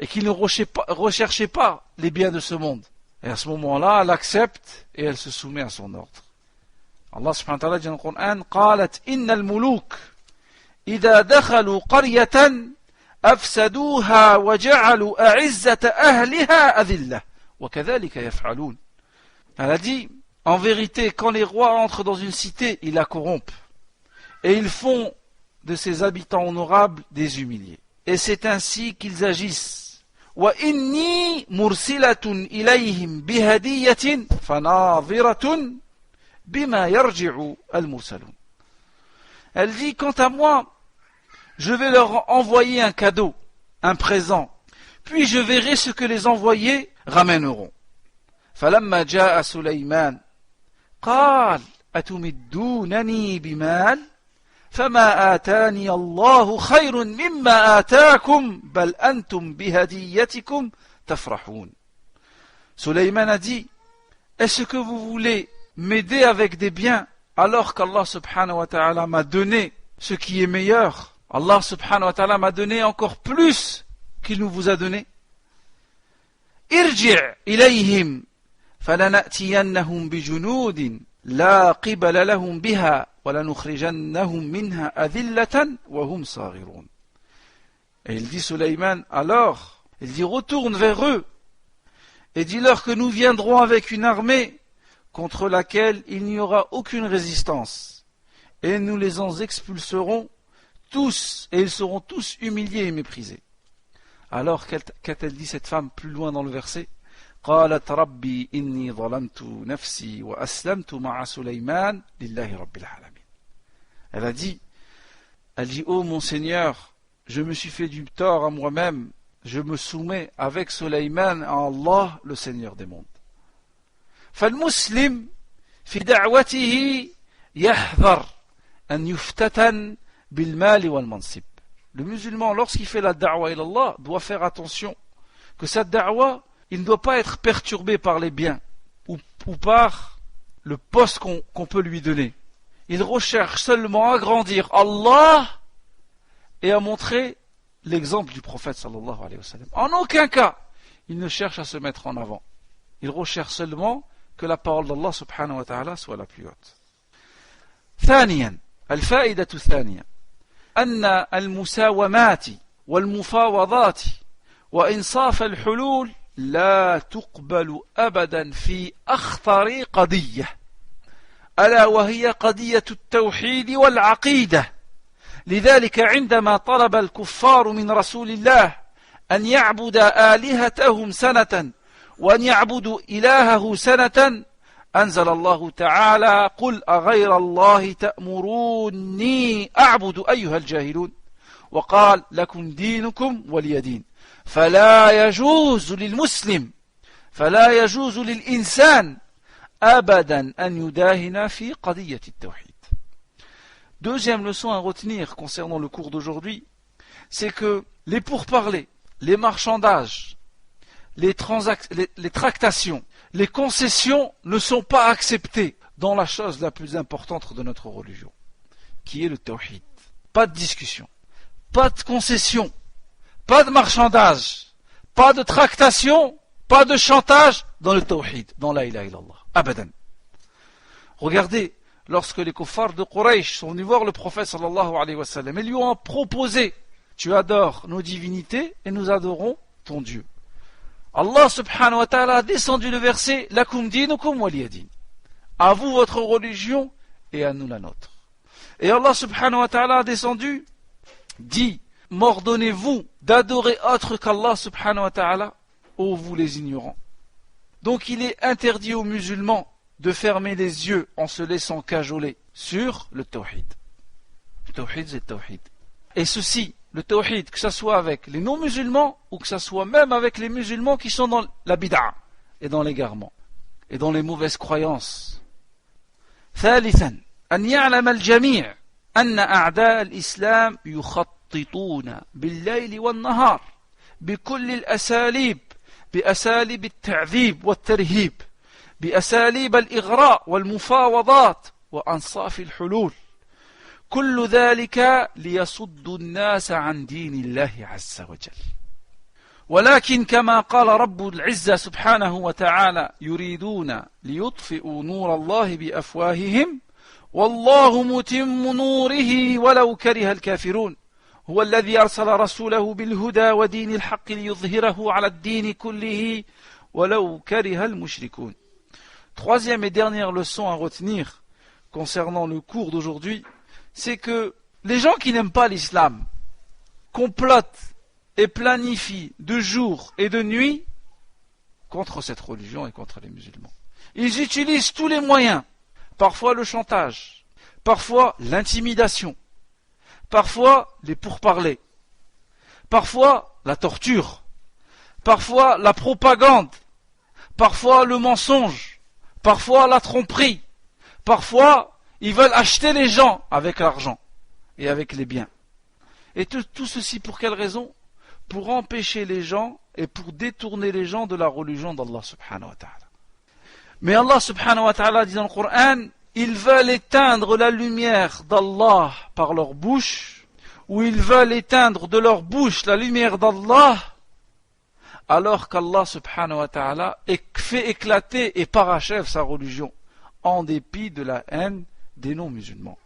Speaker 1: et qu'il ne recherchait pas les biens de ce monde. Et à ce moment-là, elle accepte et elle se soumet à son ordre. Allah subhanahu wa ta'ala dit dans le Coran, قالت إن الملوك إذا دخلوا قرية أفسدوها وجعلوا أعزة أهلها أذلة وكذلك يفعلون. Elle a dit, en vérité, quand les rois entrent dans une cité, ils la corrompent et ils font de ses habitants honorables des humiliés. Et c'est ainsi qu'ils agissent. وَإِنِّي مُرْسِلَةٌ إِلَيْهِمْ بِهَدِيَّةٍ فَنَاظِرَةٌ بِمَا يَرْجِعُ الْمُرْسَلُونَ. Elle dit, quant à moi, je vais leur envoyer un cadeau, un présent, puis je verrai ce que les envoyés ramèneront. فَلَمَّا جَاءَ سُلَيْمَانَ قَالَ أَتُمِدُّونَنِي بِمَالٍ فما آتاني الله خير مما آتاكم بل أنتم بهديتكم تفرحون. Sulayman a dit, est-ce que vous voulez m'aider avec des biens alors qu'Allah subhanahu wa ta'ala m'a donné ce qui est meilleur? Allah subhanahu wa ta'ala m'a donné encore plus qu'il nous vous a donné. Irji' ilayhim falana'tiyannahum bijunoudin la qibala lahum biha وَلَنُخْرِجَنَّهُمْ مِنْهَا أَذِلَّةً وَهُمْ صَاغِرُونَ. Et il dit Sulayman, alors, il dit retourne vers eux et dis-leur que nous viendrons avec une armée contre laquelle il n'y aura aucune résistance et nous les en expulserons tous et ils seront tous humiliés et méprisés. Alors qu'a-t-elle dit cette femme plus loin dans le verset? قالت ربي إني ظلمت نفسي وأسلمت مع سليمان لله رب العالمين. Elle a dit, ô mon Seigneur, je me suis fait du tort à moi-même, je me soumets avec Sulayman à Allah, le Seigneur des mondes. فالمسلم في دعوته يحذر أن يفتتن بالمال والمنصب. Le musulman, lorsqu'il fait la da'wa ila Allah, doit faire attention que sa da'wa, il ne doit pas être perturbé par les biens ou par le poste qu'on peut lui donner. Il recherche seulement à grandir Allah et à montrer l'exemple du prophète sallallahu alayhi wa sallam. En aucun cas, il ne cherche à se mettre en avant. Il recherche seulement que la parole d'Allah subhanahu wa ta'ala soit la plus haute. ثانيا الفائدة الثانية أن المساومات والمفاوضات وإنصاف الحلول لا تقبل أبدا في أخطر قضية ألا وهي قضية التوحيد والعقيدة. لذلك عندما طلب الكفار من رسول الله أن يعبد آلهتهم سنة وأن يعبدوا إلهه سنة أنزل الله تعالى قل أغير الله تأمروني أعبد أيها الجاهلون وقال لكم دينكم ولي دين. فلا يجوز للمسلم فلا يجوز للإنسان أبدا أن يداهن في قضية التوحيد. Deuxième leçon à retenir concernant le cours d'aujourd'hui, c'est que les pourparlers, les marchandages, les tractations, les concessions ne sont pas acceptées dans la chose la plus importante de notre religion, qui est le tawhid. Pas de discussion, pas de concession, pas de marchandage, pas de tractation, pas de chantage dans le tawhid, dans la ilaha illallah. Abadan. Regardez, lorsque les kuffars de Quraysh sont venus voir le prophète sallallahu alayhi wa sallam, ils lui ont proposé, tu adores nos divinités et nous adorons ton Dieu. Allah subhanahu wa ta'ala a descendu le verset Lakum dinukum waliyadin. À vous votre religion et à nous la nôtre. Et Allah subhanahu wa ta'ala a descendu, dit m'ordonnez-vous d'adorer autre qu'Allah subhanahu wa ta'ala, ô vous les ignorants. Donc il est interdit aux musulmans de fermer les yeux en se laissant cajoler sur le tawhid. Le tawhid, c'est le tawhid. Et ceci, le tawhid, que ce soit avec les non-musulmans ou que ce soit même avec les musulmans qui sont dans la bid'a et dans l'égarement et dans les mauvaises croyances. ثالثا أن يعلم الجميع أن أعداء الإسلام يخططون بالليل والنهار بكل الأساليب بأساليب التعذيب والترهيب بأساليب الإغراء والمفاوضات وأنصاف الحلول كل ذلك ليصد الناس عن دين الله عز وجل ولكن كما قال رب العزة سبحانه وتعالى يريدون ليطفئوا نور الله بأفواههم والله متم نوره ولو كره الكافرون هو الذي أرسل رسوله بالهدى ودين الحق ليظهره على الدين كله ولو كره المشركون. Troisième et dernière leçon à retenir concernant le cours d'aujourd'hui, c'est que les gens qui n'aiment pas l'islam complotent et planifient de jour et de nuit contre cette religion et contre les musulmans. Ils utilisent tous les moyens, parfois le chantage, parfois l'intimidation, parfois les pourparlers, parfois la torture, parfois la propagande, parfois le mensonge, parfois la tromperie, parfois ils veulent acheter les gens avec l'argent et avec les biens. Et tout ceci pour quelle raison? Pour empêcher les gens et pour détourner les gens de la religion d'Allah subhanahu wa ta'ala. Mais Allah subhanahu wa ta'ala dit dans le Coran, ils veulent éteindre la lumière d'Allah par leur bouche, ou ils veulent éteindre de leur bouche la lumière d'Allah, alors qu'Allah subhanahu wa ta'ala fait éclater et parachève sa religion, en dépit de la haine des non-musulmans.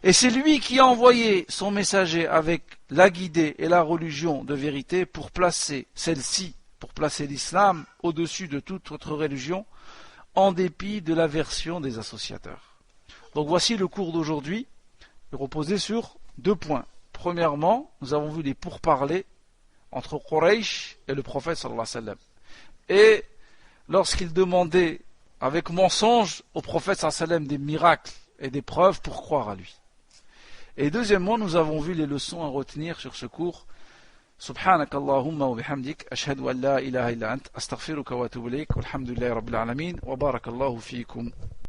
Speaker 1: Et c'est lui qui a envoyé son messager avec la guidée et la religion de vérité pour placer celle-ci, pour placer l'islam au-dessus de toute autre religion, en dépit de l'aversion des associateurs. Donc voici le cours d'aujourd'hui, reposé sur 2 points. Premièrement, nous avons vu les pourparlers entre Quraysh et le prophète sallallahu alayhi wa sallam. Et lorsqu'il demandait avec mensonge au prophète sallallahu alayhi wa sallam des miracles et des preuves pour croire à lui. Et deuxièmement, nous avons vu les leçons à retenir sur ce cours. سبحانك اللهم وبحمدك أشهد أن لا إله إلا أنت أستغفرك وأتوب إليك والحمد لله رب العالمين وبارك الله فيكم.